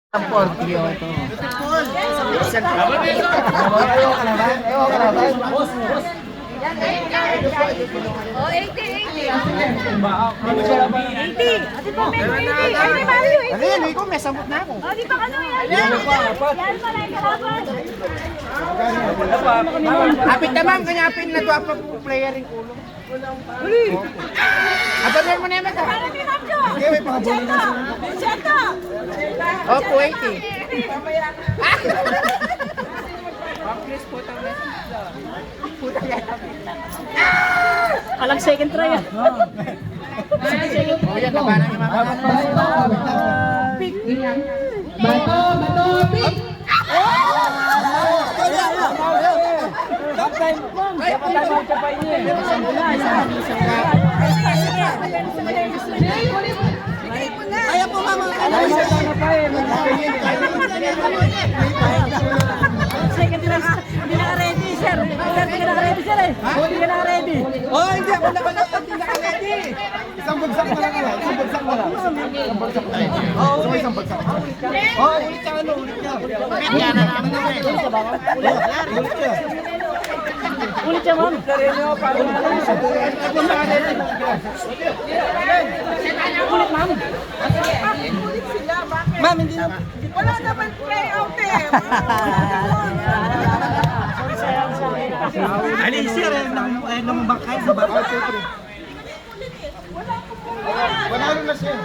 Ang portfolio ito. Oh, 80. Ate po, may 80. Ay, may Mario, 80. Ano yan? Ikaw, may samot na ako. Oh, di pa ano yan? Yan pala yung kalaban. Apit naman, kanyapin na ito apa player yung ulo. Uli! Abangan mo na yung mata. Ano yung Ramjo? Sige, may pakabulo na siya. Chento! Opo, 80. Alang second try yan. O yan, labanan yung mga Bato, pick! Kaya po, mama. Second try. Hindi naka-ready, sir. Hindi naka-ready, sir eh. Hindi naka-ready. Oh, hindi. Wala. Hindi naka-ready. Isang bagsak mo lang. Isang bagsak mo lang. Oo, isang bagsak. Oo, ulit ka. Ulit ka. Kaya na namin na rin. Ulit ka. Ulit siya, ma'am. Ulit, ma'am. Ma'am, hindi na. Wala naman play-out eh. Alicia, nang bangkay sa bangkay. Wala rin na siya.